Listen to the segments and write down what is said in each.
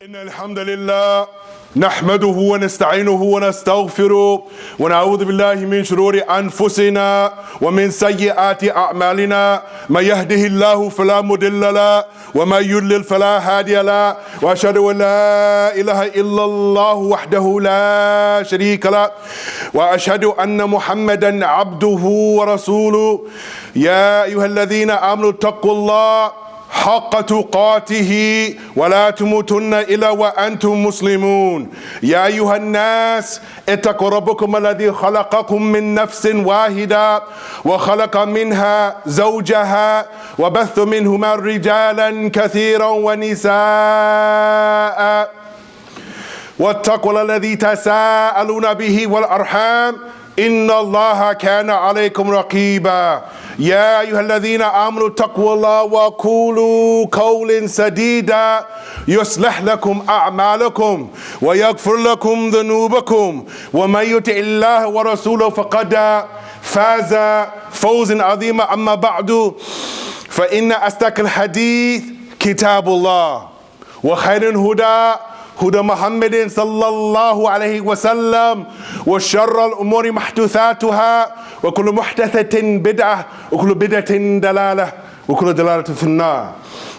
إن الحمد لله نحمده ونستعينه ونستغفره ونعوذ بالله من شرور أنفسنا ومن سيئات أعمالنا من يهده الله فلا مضل له ومن يضلل فلا هادي له وأشهد أن لا إله إلا الله وحده لا شريك له وأشهد أن محمدا عبده ورسوله يا أيها الذين آمنوا اتقوا الله حق تقاته ولا تموتن إلا وأنتم مسلمون يا أيها الناس اتقوا ربكم الذي خلقكم من نفس واحدة وخلق منها زوجها وبث منهما رجالا كثيرا ونساء واتقوا الذي تساءلون به والأرحام إن الله كان عليكم رقيبا يا أيها الذين آمنوا اتقوا الله وقولوا قولا سديدا يصلح لكم أعمالكم ويغفر لكم ذنوبكم ومن يطع الله ورسوله فقد فاز فوزا عظيما. أما بعد فإن أصدق الحديث كتاب الله وخير الهدى هدى محمد صلى الله عليه وسلم وشر الأمور محدثاتها وكل محدثة بدعة وكل بدعة دلالة وكل دلالة في النار.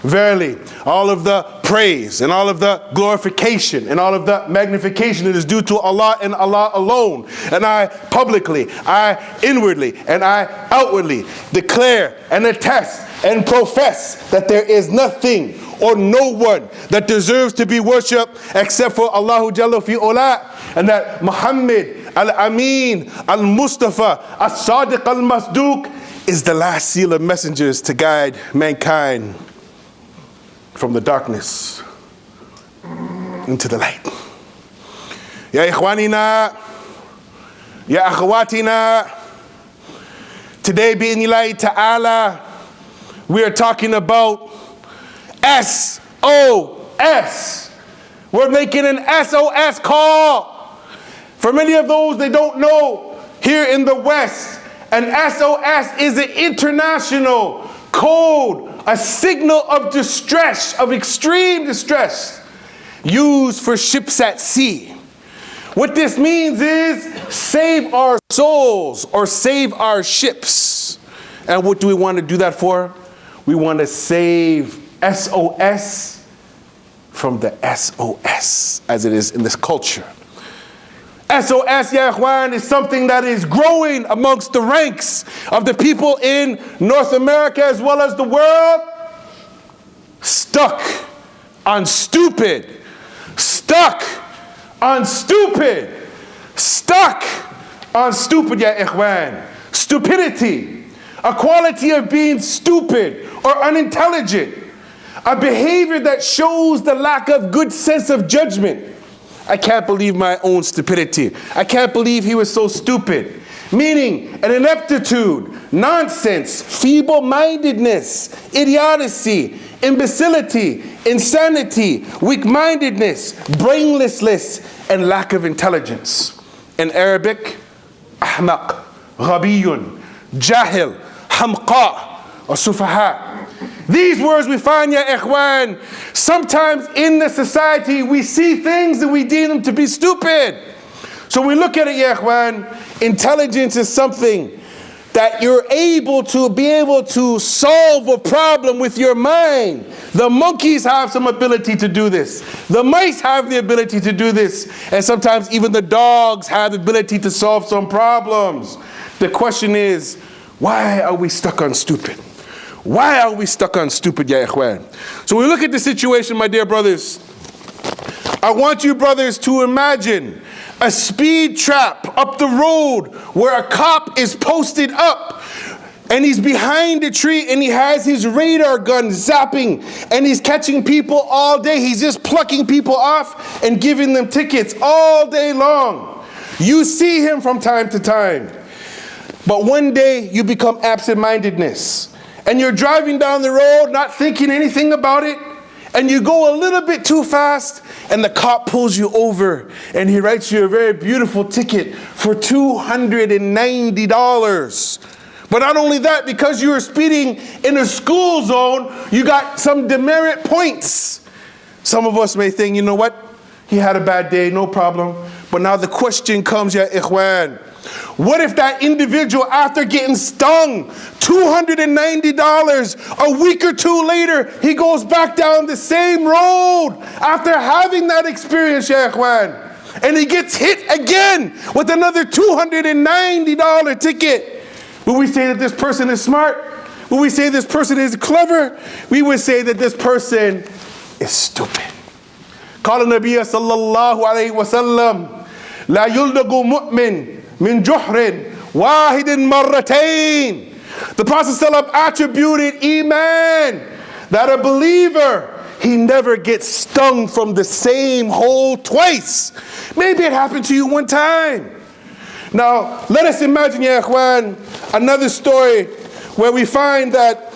Verily, all of the praise and all of the glorification and all of the magnification is due to Allah and Allah alone. And I publicly, I inwardly, and I outwardly declare and attest and profess that there is nothing or no one that deserves to be worshipped except for Allah Jalla fi Ula, and that Muhammad al-Amin al-Mustafa al-Sadiq al-Masduq is the last seal of messengers to guide mankind from the darkness into the light. Ya ikhwanina, ya akhwatina, today bi'inillahi ta'ala we are talking about S.O.S. We're making an S.O.S. call. For many of those they don't know, here in the West, an S.O.S. is an international code, a signal of distress, of extreme distress, used for ships at sea. What this means is save our souls or save our ships. And what do we want to do that for? We want to save S.O.S. from the S.O.S. as it is in this culture. S.O.S. ya ikhwan is something that is growing amongst the ranks of the people in North America as well as the world. Stuck on stupid. Stuck on stupid. Stuck on stupid ya ikhwan. Stupidity. A quality of being stupid or unintelligent. A behavior that shows the lack of good sense of judgment. I can't believe my own stupidity. I can't believe he was so stupid. Meaning an ineptitude, nonsense, feeble-mindedness, idiocy, imbecility, insanity, weak-mindedness, brainlessness, and lack of intelligence. In Arabic, ahmaq, ghabiyun, jahil, hamqa, or sufaha. These words we find, ya ikhwan, sometimes in the society we see things and we deem them to be stupid. So we look at it, ya ikhwan, intelligence is something that you're able to solve a problem with your mind. The monkeys have some ability to do this. The mice have the ability to do this. And sometimes even the dogs have the ability to solve some problems. The question is, why are we stuck on stupid? Why are we stuck on stupid, ya ikhwan? So we look at the situation, my dear brothers. I want you brothers to imagine a speed trap up the road where a cop is posted up and he's behind a tree and he has his radar gun zapping and he's catching people all day. He's just plucking people off and giving them tickets all day long. You see him from time to time. But one day you become absent-mindedness. And you're driving down the road not thinking anything about it, and you go a little bit too fast, and the cop pulls you over, and he writes you a very beautiful ticket for $290. But not only that, because you were speeding in a school zone, you got some demerit points. Some of us may think, you know what? He had a bad day, no problem. But now the question comes, ya ikhwan. What if that individual, after getting stung $290, a week or two later, he goes back down the same road after having that experience, ya ikhwan, and he gets hit again with another $290 ticket? Will we say that this person is smart? Will we say this person is clever? We would say that this person is stupid. قال النبي صلى الله عليه وسلم لا يلدغ مؤمن من جحر واحد مرتين. The Prophet ﷺ attributed Iman, that a believer, he never gets stung from the same hole twice. Maybe it happened to you one time. Now, let us imagine, ya ikhwan, another story where we find that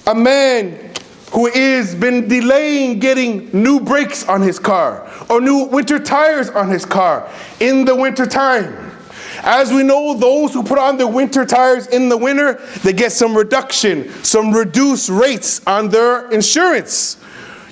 a man who has been delaying getting new brakes on his car or new winter tires on his car in the winter time. As we know, those who put on their winter tires in the winter, they get some reduction, some reduced rates on their insurance.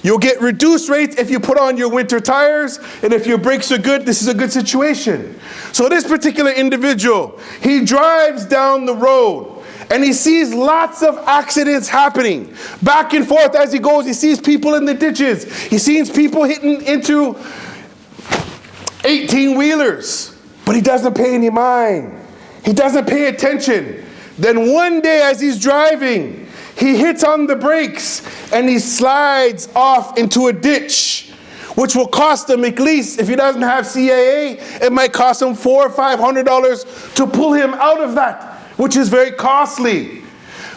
You'll get reduced rates if you put on your winter tires, and if your brakes are good, this is a good situation. So this particular individual, he drives down the road and he sees lots of accidents happening. Back and forth as he goes, he sees people in the ditches. He sees people hitting into 18-wheelers, but he doesn't pay any mind. He doesn't pay attention. Then one day as he's driving, he hits on the brakes and he slides off into a ditch, which will cost him, at least if he doesn't have CAA, it might cost him $400 or $500 to pull him out of that, which is very costly.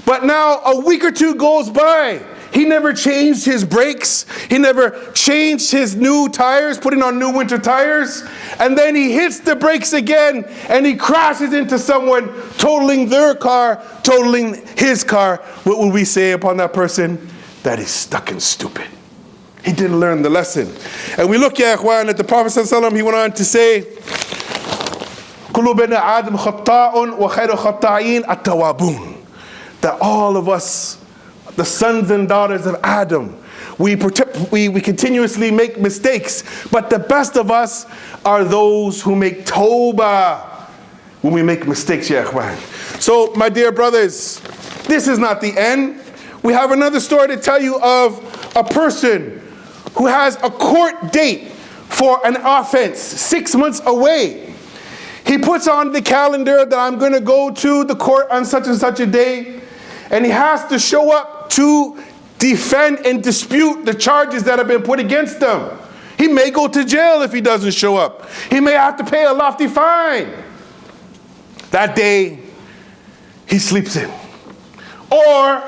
But now a week or two goes by. He never changed his brakes. He never changed his new tires, putting on new winter tires. And then he hits the brakes again and he crashes into someone, totaling their car, totaling his car. What will we say upon that person? That he's stuck and stupid. He didn't learn the lesson. And we look, ya ikhwan, at the Prophet ﷺ, he went on to say, that all of us, the sons and daughters of Adam, we continuously make mistakes, but the best of us are those who make tawbah when we make mistakes, ya ikhwan. So, my dear brothers, this is not the end. We have another story to tell you of a person who has a court date for an offense 6 months away. He puts on the calendar that I'm going to go to the court on such and such a day, and he has to show up to defend and dispute the charges that have been put against him. He may go to jail if he doesn't show up. He may have to pay a lofty fine. That day, he sleeps in. Or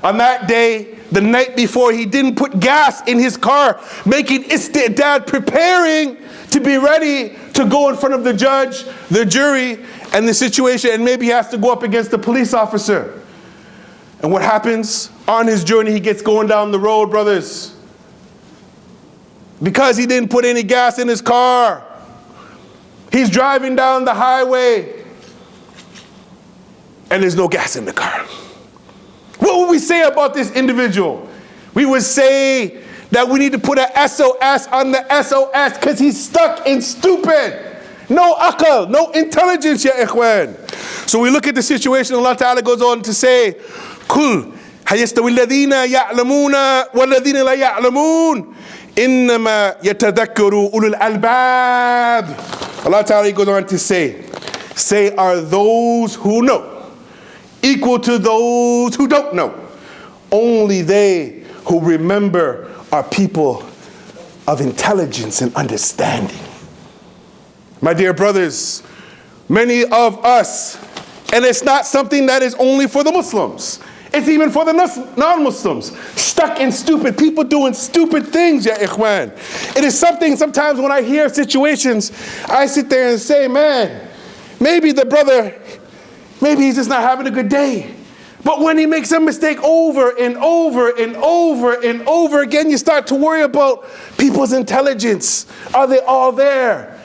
on that day, the night before, he didn't put gas in his car, making istidad, preparing to be ready to go in front of the judge, the jury, and the situation, and maybe he has to go up against the police officer. And what happens? On his journey, he gets going down the road, brothers. Because he didn't put any gas in his car. He's driving down the highway, and there's no gas in the car. What would we say about this individual? We would say that we need to put an S.O.S on the S.O.S because he's stuck and stupid. No aql, no intelligence, ya ikhwan. So we look at the situation, Allah Ta'ala goes on to say, قُلْ هَلْ يَسْتَوِي الَّذِينَ يَعْلَمُونَ وَالَّذِينَ لَا يَعْلَمُونَ إِنَّمَا يَتَذَكَّرُ أُولُو الْأَلْبَابِ. Allah Ta'ala goes on to say, are those who know equal to those who don't know? Only they who remember are people of intelligence and understanding. My dear brothers, many of us, and it's not something that is only for the Muslims, it's even for the non-Muslims, stuck and stupid, people doing stupid things, ya ikhwan. It is something, sometimes when I hear situations, I sit there and say, man, maybe the brother, maybe he's just not having a good day. But when he makes a mistake over and over and over and over again, you start to worry about people's intelligence. Are they all there?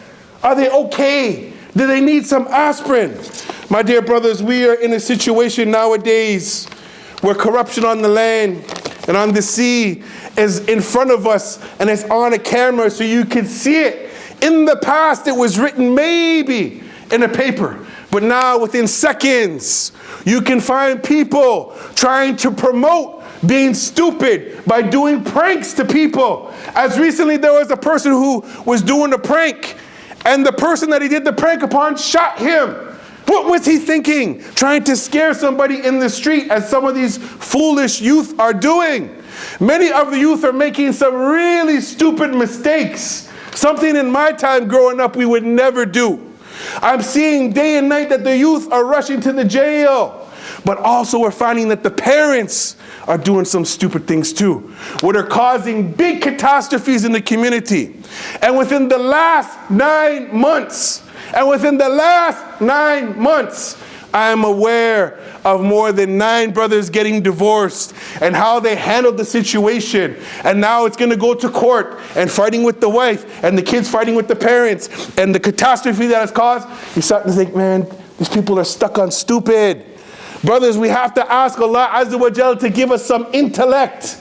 Are they okay? Do they need some aspirin? My dear brothers, we are in a situation nowadays where corruption on the land and on the sea is in front of us and it's on a camera so you can see it. In the past, it was written maybe in a paper, but now within seconds, you can find people trying to promote being stupid by doing pranks to people. As recently, there was a person who was doing a prank, and the person that he did the prank upon shot him. What was he thinking? Trying to scare somebody in the street, as some of these foolish youth are doing. Many of the youth are making some really stupid mistakes. Something in my time growing up we would never do. I'm seeing day and night that the youth are rushing to the jail. But also we're finding that the parents are doing some stupid things too, where they're causing big catastrophes in the community. And within the last 9 months, I am aware of more than 9 brothers getting divorced and how they handled the situation. And now it's going to go to court and fighting with the wife and the kids fighting with the parents and the catastrophe that has caused. You're starting to think, man, these people are stuck on stupid. Brothers, we have to ask Allah Azza wa Jal to give us some intellect.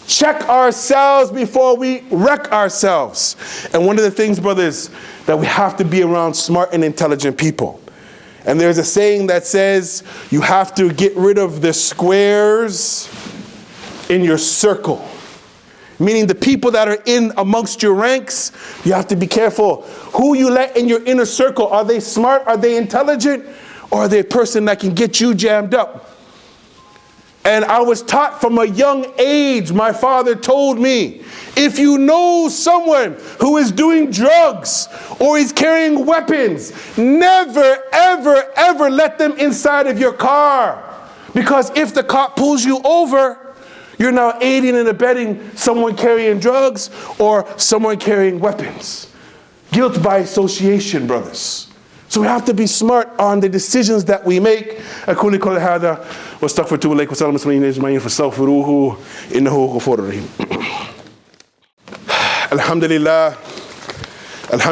Check ourselves before we wreck ourselves. And one of the things, brothers, that we have to be around smart and intelligent people. And there's a saying that says you have to get rid of the squares in your circle. Meaning the people that are in amongst your ranks, you have to be careful. Who you let in your inner circle, are they smart, are they intelligent, or are they a person that can get you jammed up? And I was taught from a young age, my father told me, if you know someone who is doing drugs or is carrying weapons, never, ever, ever let them inside of your car. Because if the cop pulls you over, you're now aiding and abetting someone carrying drugs or someone carrying weapons. Guilt by association, brothers. So we have to be smart on the decisions that we make. أقول قولي هذا واستغفر ولكي وسلام المسلمين أجمعين فاستغفروه إنه غفور رحيم. الحمد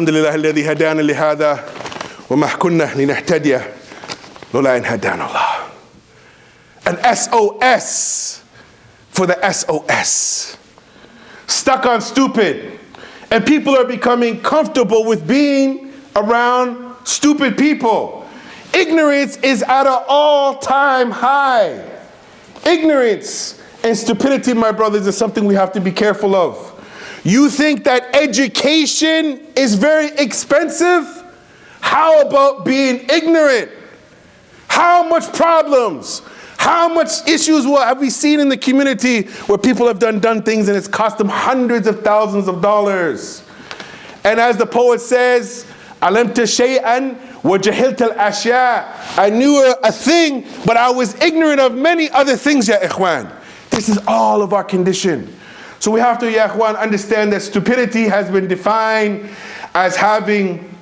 لله الذي هدانا لهذا وما كنا لنهتدي لولا أن هدانا الله. An S.O.S. for the S.O.S. Stuck on stupid. And people are becoming comfortable with being around stupid people. Ignorance is at an all-time high. Ignorance and stupidity, my brothers, is something we have to be careful of. You think that education is very expensive? How about being ignorant? How much problems, how much issues have we seen in the community where people have done things and it's cost them hundreds of thousands of dollars? And as the poet says, علمت شيئا وجهلت الأشياء. I knew a thing, but I was ignorant of many other things, ya ikhwan. This is all of our condition. So we have to, ya ikhwan, understand that stupidity has been defined as having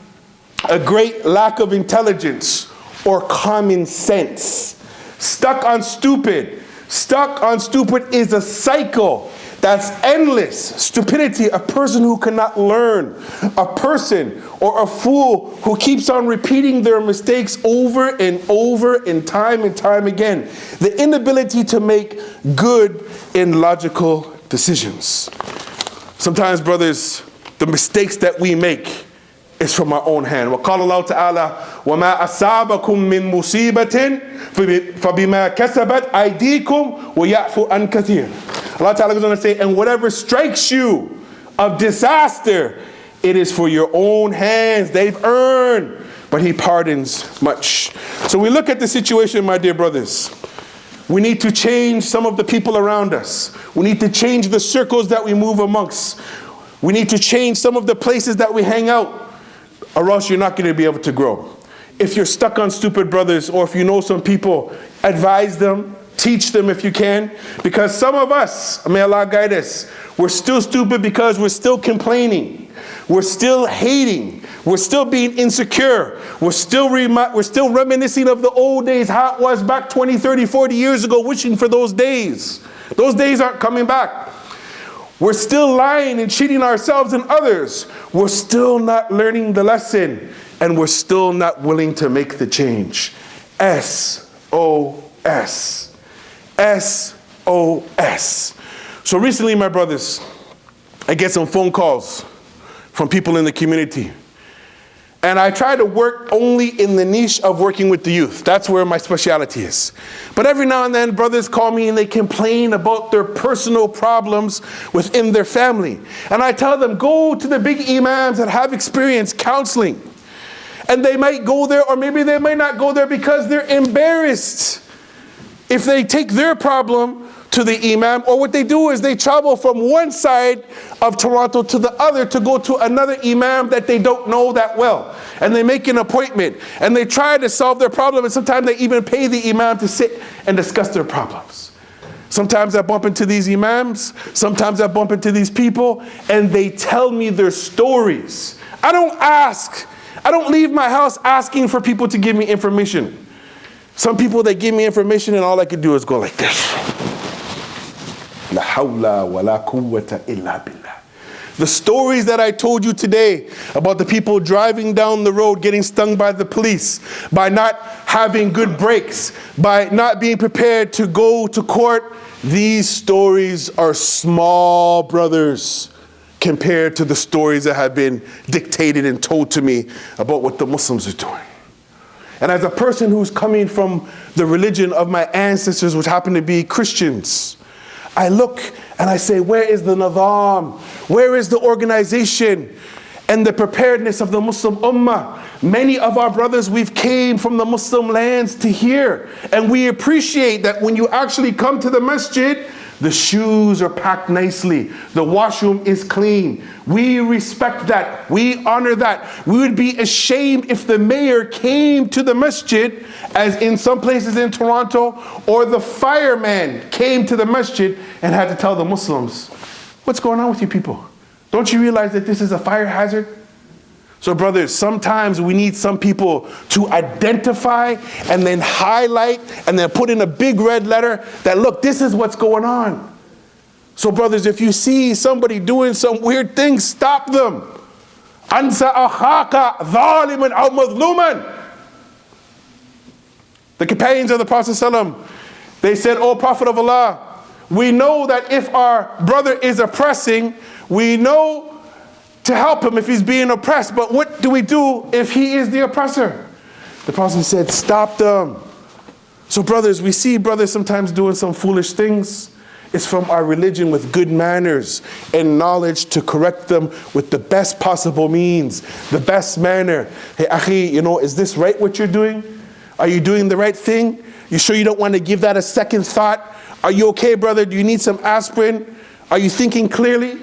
a great lack of intelligence or common sense. Stuck on stupid is a cycle that's endless. Stupidity, a person who cannot learn, a person or a fool who keeps on repeating their mistakes over and over and time again. The inability to make good and logical decisions. Sometimes, brothers, the mistakes that we make is from our own hand. وقال الله تعالى وما أصابكم من مصيبة فبما كسبت أيديكم ويعفو عن كثير. Allah Ta'ala is going to say, and whatever strikes you of disaster, it is for your own hands. They've earned, but He pardons much. So we look at the situation, my dear brothers. We need to change some of the people around us. We need to change the circles that we move amongst. We need to change some of the places that we hang out, or else you're not going to be able to grow. If you're stuck on stupid brothers, or if you know some people, advise them, teach them if you can. Because some of us, may Allah guide us, we're still stupid because we're still complaining. We're still hating. We're still being insecure. We're still reminiscing of the old days, how it was back 20, 30, 40 years ago, wishing for those days. Those days aren't coming back. We're still lying and cheating ourselves and others. We're still not learning the lesson, and we're still not willing to make the change. S.O.S. S.O.S. So recently, my brothers, I get some phone calls from people in the community. And I try to work only in the niche of working with the youth. That's where my specialty is. But every now and then, brothers call me and they complain about their personal problems within their family. And I tell them, go to the big imams that have experience counseling. And they might go there, or maybe they might not go there because they're embarrassed if they take their problem to the imam. Or what they do is they travel from one side of Toronto to the other to go to another imam that they don't know that well. And they make an appointment and they try to solve their problem, and sometimes they even pay the imam to sit and discuss their problems. Sometimes I bump into these imams, sometimes I bump into these people, and they tell me their stories. I don't leave my house asking for people to give me information. Some people, they give me information and all I could do is go like this. La hawla wa la quwwata illa billah. The stories that I told you today about the people driving down the road getting stung by the police, by not having good brakes, by not being prepared to go to court, these stories are small, brothers, compared to the stories that have been dictated and told to me about what the Muslims are doing. And as a person who's coming from the religion of my ancestors, which happen to be Christians, I look and I say, where is the nizam? Where is the organization and the preparedness of the Muslim ummah? Many of our brothers, we've came from the Muslim lands to here, and we appreciate that when you actually come to the masjid, the shoes are packed nicely. The washroom is clean. We respect that. We honor that. We would be ashamed if the mayor came to the masjid, as in some places in Toronto, or the fireman came to the masjid and had to tell the Muslims, what's going on with you people? Don't you realize that this is a fire hazard? So brothers, sometimes we need some people to identify and then highlight and then put in a big red letter that, look, this is what's going on. So brothers, if you see somebody doing some weird things, stop them. Ansa akhaka zaliman aw mazluman. The companions of the Prophet ﷺ, they said, "O Prophet of Allah, we know that if our brother is oppressing, we know to help him if he's being oppressed, but what do we do if he is the oppressor?" The Prophet said, stop them. So brothers, we see brothers sometimes doing some foolish things. It's from our religion with good manners and knowledge to correct them with the best possible means, the best manner. Hey, akhi, is this right what you're doing? Are you doing the right thing? You sure you don't want to give that a second thought? Are you okay, brother? Do you need some aspirin? Are you thinking clearly?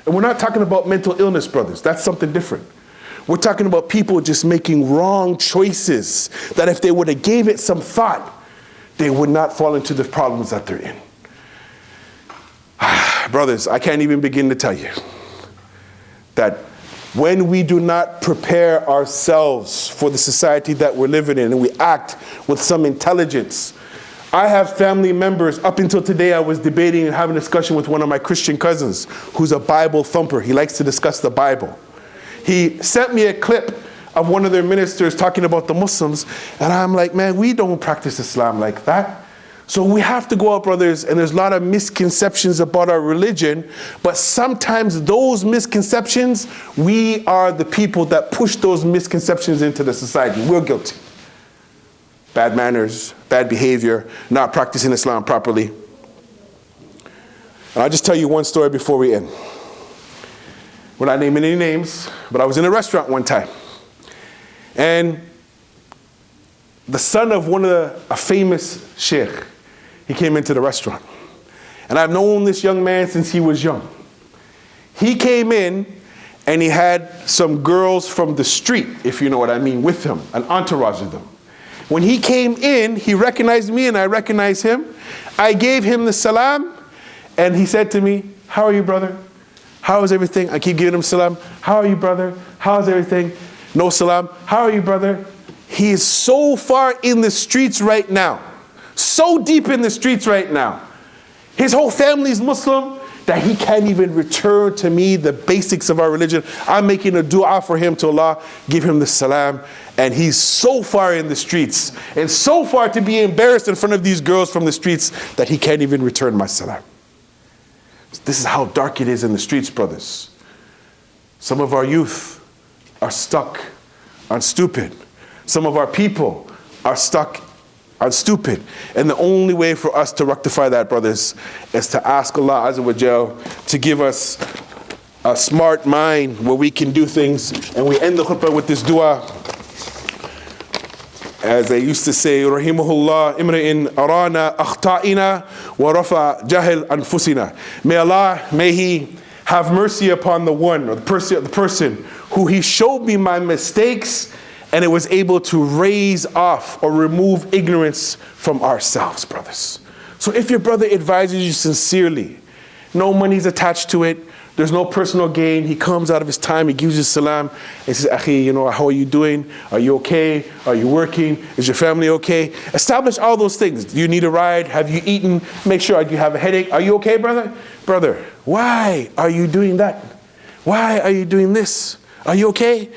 And we're not talking about mental illness, brothers. That's something different. We're talking about people just making wrong choices that if they would have gave it some thought, they would not fall into the problems that they're in. Brothers, I can't even begin to tell you that when we do not prepare ourselves for the society that we're living in and we act with some intelligence. I have family members, up until today I was debating and having a discussion with one of my Christian cousins who's a Bible thumper. He likes to discuss the Bible. He sent me a clip of one of their ministers talking about the Muslims, and I'm like, man, we don't practice Islam like that. So we have to go out, brothers, and there's a lot of misconceptions about our religion, but sometimes those misconceptions, we are the people that push those misconceptions into the society. We're guilty. Bad manners, bad behavior, not practicing Islam properly. And I'll just tell you one story before we end. We're not naming any names, but I was in a restaurant one time. And the son of a famous sheikh, he came into the restaurant. And I've known this young man since he was young. He came in and he had some girls from the street, if you know what I mean, with him, an entourage of them. When he came in, he recognized me and I recognized him. I gave him the salam and he said to me, how are you, brother? How is everything? I keep giving him salam. How are you, brother? How's everything? No salam. How are you, brother? He is so far in the streets right now, so deep in the streets right now. His whole family is Muslim that he can't even return to me the basics of our religion. I'm making a dua for him to Allah, give him the salam. And he's so far in the streets and so far to be embarrassed in front of these girls from the streets that he can't even return my salam. This is how dark it is in the streets, brothers. Some of our youth are stuck on stupid. Some of our people are stuck on stupid. And the only way for us to rectify that, brothers, is to ask Allah Azza wa Jal to give us a smart mind where we can do things. And we end the khutbah with this dua. As I used to say, Rahimahullah, Imra'in arana akhta'ina wa rafa jahil anfusina. May Allah, may He have mercy upon the one, or the person who He showed me my mistakes and it was able to raise off or remove ignorance from ourselves, brothers. So if your brother advises you sincerely, no money's attached to it, there's no personal gain, he comes out of his time, he gives you salam, he says, Akhi, how are you doing? Are you okay? Are you working? Is your family okay? Establish all those things. Do you need a ride? Have you eaten? Make sure, do you have a headache? Are you okay, brother? Brother, why are you doing that? Why are you doing this? Are you okay?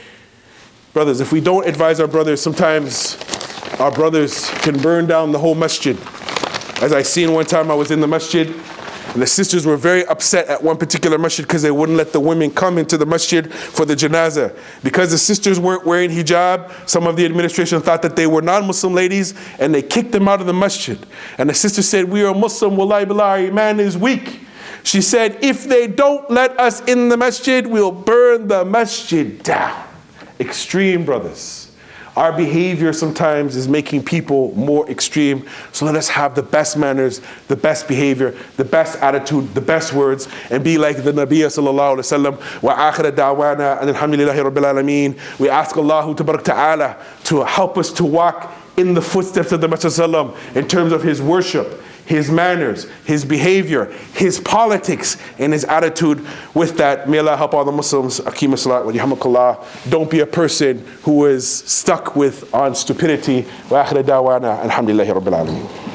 Brothers, if we don't advise our brothers, sometimes our brothers can burn down the whole masjid. As I seen one time, I was in the masjid, and the sisters were very upset at one particular masjid because they wouldn't let the women come into the masjid for the janazah. Because the sisters weren't wearing hijab, some of the administration thought that they were non-Muslim ladies, and they kicked them out of the masjid. And the sister said, we are Muslim, wallahi billah, our iman is weak. She said, if they don't let us in the masjid, we'll burn the masjid down. Extreme, brothers. Our behavior sometimes is making people more extreme. So let us have the best manners, the best behavior, the best attitude, the best words, and be like the Nabi sallallahu alaihi wasallam. Wa akhira da'wana and alhamdulillahi rabbil alameen. We ask Allah tabarak ta'ala to help us to walk in the footsteps of the Messenger sallallahu alaihi wasallam in terms of his worship, his manners, his behavior, his politics, and his attitude. With that, may Allah help all the Muslims. Aqim as-salat wa yarhamukallah. Don't be a person who is stuck on stupidity. Wa akhira da'wana alhamdulillahi rabbil alameen.